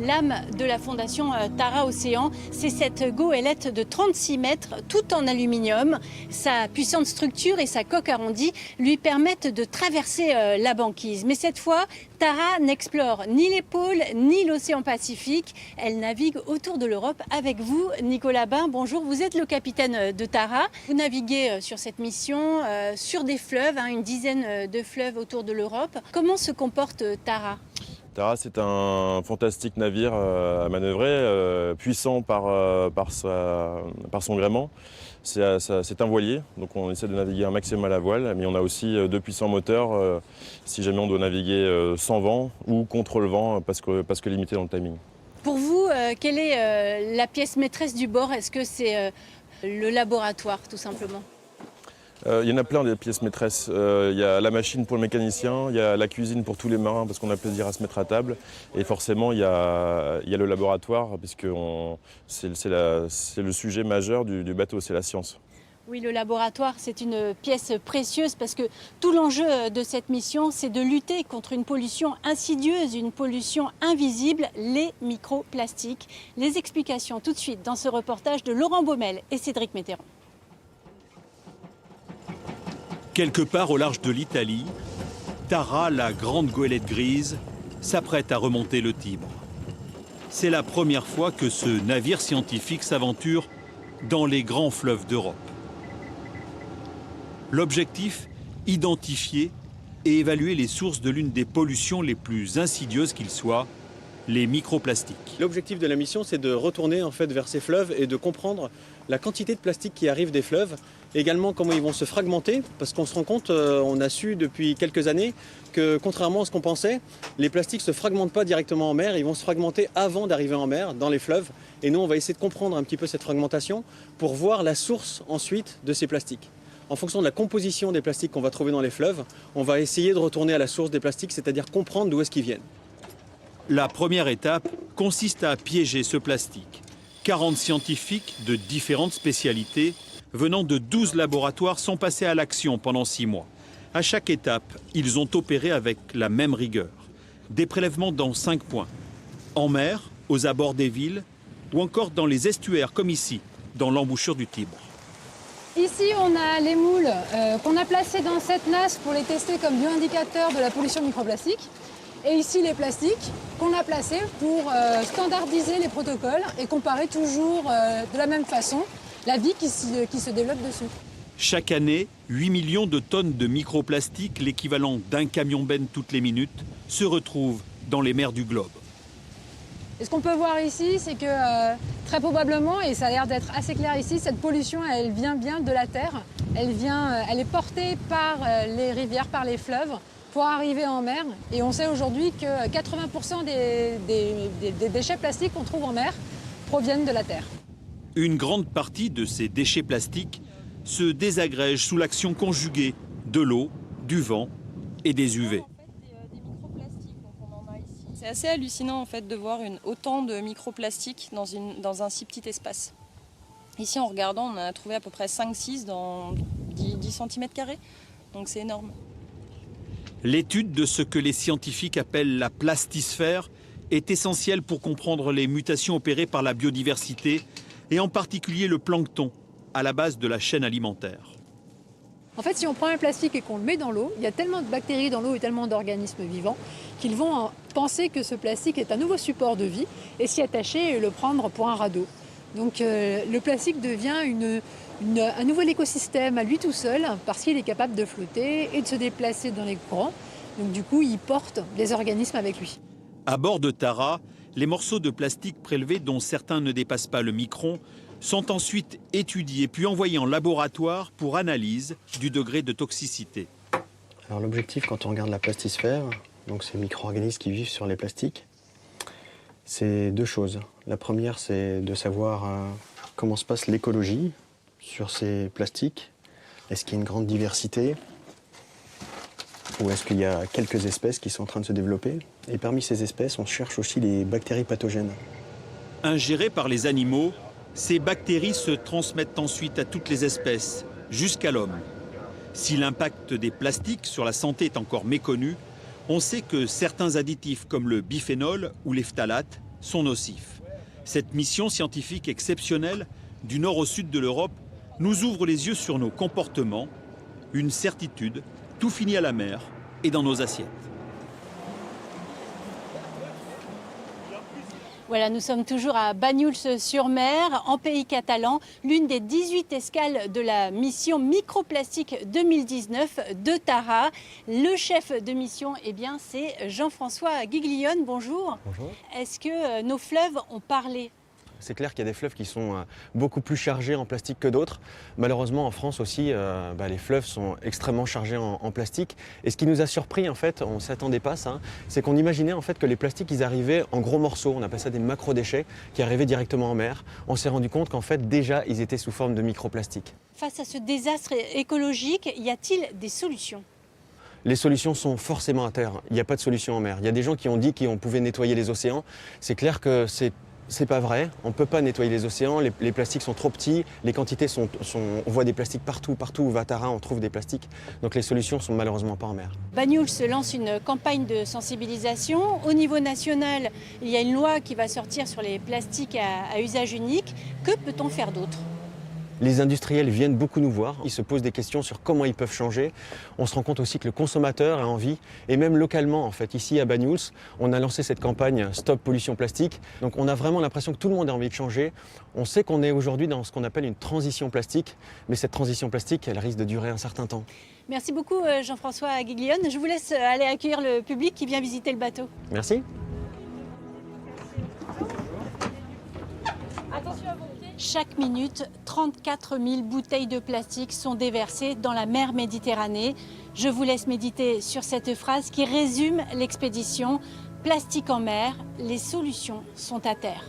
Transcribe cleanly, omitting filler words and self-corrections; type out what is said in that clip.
L'âme de la fondation Tara Océan, c'est cette goélette de 36 mètres, tout en aluminium. Sa puissante structure et sa coque arrondie lui permettent de traverser la banquise. Mais cette fois, Tara n'explore ni les pôles ni l'océan Pacifique. Elle navigue autour de l'Europe avec vous, Nicolas Bain. Bonjour, vous êtes le capitaine de Tara. Vous naviguez sur cette mission, sur des fleuves, une dizaine de fleuves autour de l'Europe. Comment se comporte Tara ? Tara, c'est un fantastique navire à manœuvrer, puissant par son gréement. C'est un voilier, donc on essaie de naviguer un maximum à la voile, mais on a aussi deux puissants moteurs si jamais on doit naviguer sans vent ou contre le vent parce que limité dans le timing. Pour vous, quelle est la pièce maîtresse du bord? Est-ce que c'est le laboratoire, tout simplement? Il y en a plein des pièces maîtresses. Il y a la machine pour le mécanicien, il y a la cuisine pour tous les marins parce qu'on a plaisir à se mettre à table. Et forcément, il y a le laboratoire puisque c'est le sujet majeur du bateau, c'est la science. Oui, le laboratoire, c'est une pièce précieuse parce que tout l'enjeu de cette mission, c'est de lutter contre une pollution insidieuse, une pollution invisible, les microplastiques. Les explications tout de suite dans ce reportage de Laurent Baumel et Cédric Mitterrand. Quelque part au large de l'Italie, Tara, la grande goélette grise, s'apprête à remonter le Tibre. C'est la première fois que ce navire scientifique s'aventure dans les grands fleuves d'Europe. L'objectif, identifier et évaluer les sources de l'une des pollutions les plus insidieuses qu'il soit, les microplastiques. L'objectif de la mission, c'est de retourner vers ces fleuves et de comprendre la quantité de plastique qui arrive des fleuves, également comment ils vont se fragmenter, parce qu'on se rend compte, on a su depuis quelques années que contrairement à ce qu'on pensait, les plastiques ne se fragmentent pas directement en mer, ils vont se fragmenter avant d'arriver en mer, dans les fleuves. Et nous, on va essayer de comprendre un petit peu cette fragmentation pour voir la source ensuite de ces plastiques. En fonction de la composition des plastiques qu'on va trouver dans les fleuves, on va essayer de retourner à la source des plastiques, c'est-à-dire comprendre d'où est-ce qu'ils viennent. La première étape consiste à piéger ce plastique. 40 scientifiques de différentes spécialités venant de 12 laboratoires sont passés à l'action pendant 6 mois. À chaque étape, ils ont opéré avec la même rigueur. Des prélèvements dans 5 points. En mer, aux abords des villes, ou encore dans les estuaires comme ici, dans l'embouchure du Tibre. Ici, on a les moules qu'on a placés dans cette nasse pour les tester comme bioindicateurs de la pollution microplastique. Et ici, les plastiques qu'on a placés pour standardiser les protocoles et comparer toujours de la même façon la vie qui se développe dessus. Chaque année, 8 millions de tonnes de microplastiques, l'équivalent d'un camion-benne toutes les minutes, se retrouvent dans les mers du globe. Et ce qu'on peut voir ici, c'est que très probablement, et ça a l'air d'être assez clair ici, cette pollution, elle vient bien de la terre. Elle est portée par les rivières, par les fleuves, pour arriver en mer. Et on sait aujourd'hui que 80% des déchets plastiques qu'on trouve en mer proviennent de la terre. Une grande partie de ces déchets plastiques se désagrègent sous l'action conjuguée de l'eau, du vent et des UV. C'est assez hallucinant en fait de voir autant de microplastiques dans un si petit espace. Ici en regardant, on en a trouvé à peu près 5-6 dans 10 cm², donc c'est énorme. L'étude de ce que les scientifiques appellent la plastisphère est essentielle pour comprendre les mutations opérées par la biodiversité et en particulier le plancton, à la base de la chaîne alimentaire. En fait, si on prend un plastique et qu'on le met dans l'eau, il y a tellement de bactéries dans l'eau et tellement d'organismes vivants qu'ils vont penser que ce plastique est un nouveau support de vie et s'y attacher et le prendre pour un radeau. Donc le plastique devient un nouvel écosystème à lui tout seul parce qu'il est capable de flotter et de se déplacer dans les courants. Donc du coup, il porte des organismes avec lui. À bord de Tara, les morceaux de plastique prélevés, dont certains ne dépassent pas le micron, sont ensuite étudiés puis envoyés en laboratoire pour analyse du degré de toxicité. Alors l'objectif quand on regarde la plastisphère, donc ces micro-organismes qui vivent sur les plastiques, c'est deux choses. La première, c'est de savoir comment se passe l'écologie sur ces plastiques. Est-ce qu'il y a une grande diversité? Ou est-ce qu'il y a quelques espèces qui sont en train de se développer? Et parmi ces espèces, on cherche aussi les bactéries pathogènes. Ingérées par les animaux, ces bactéries se transmettent ensuite à toutes les espèces, jusqu'à l'homme. Si l'impact des plastiques sur la santé est encore méconnu, on sait que certains additifs comme le biphénol ou les phtalates sont nocifs. Cette mission scientifique exceptionnelle, du nord au sud de l'Europe, nous ouvre les yeux sur nos comportements. Une certitude, tout finit à la mer et dans nos assiettes. Voilà, nous sommes toujours à Banyuls-sur-Mer, en pays catalan, l'une des 18 escales de la mission Microplastique 2019 de Tara. Le chef de mission, eh bien, c'est Jean-François Guiglione. Bonjour. Bonjour. Est-ce que nos fleuves ont parlé ? C'est clair qu'il y a des fleuves qui sont beaucoup plus chargés en plastique que d'autres. Malheureusement, en France aussi, les fleuves sont extrêmement chargés en plastique. Et ce qui nous a surpris, en fait, on ne s'attendait pas à ça, c'est qu'on imaginait en fait que les plastiques, ils arrivaient en gros morceaux. On appelle ça des macro-déchets qui arrivaient directement en mer. On s'est rendu compte qu'en fait, déjà, ils étaient sous forme de microplastiques. Face à ce désastre écologique, y a-t-il des solutions ? Les solutions sont forcément à terre. Il n'y a pas de solution en mer. Il y a des gens qui ont dit qu'on pouvait nettoyer les océans. C'est clair que c'est pas vrai, on ne peut pas nettoyer les océans, les plastiques sont trop petits, les quantités on voit des plastiques partout où va Tara, on trouve des plastiques. Donc les solutions sont malheureusement pas en mer. Banyuls lance une campagne de sensibilisation. Au niveau national, il y a une loi qui va sortir sur les plastiques à usage unique. Que peut-on faire d'autre ? Les industriels viennent beaucoup nous voir, ils se posent des questions sur comment ils peuvent changer. On se rend compte aussi que le consommateur a envie, et même localement en fait, ici à Banyuls, on a lancé cette campagne Stop Pollution Plastique. Donc on a vraiment l'impression que tout le monde a envie de changer. On sait qu'on est aujourd'hui dans ce qu'on appelle une transition plastique, mais cette transition plastique, elle risque de durer un certain temps. Merci beaucoup Jean-François Guiglione. Je vous laisse aller accueillir le public qui vient visiter le bateau. Merci. Chaque minute, 34 000 bouteilles de plastique sont déversées dans la mer Méditerranée. Je vous laisse méditer sur cette phrase qui résume l'expédition. Plastique en mer, les solutions sont à terre.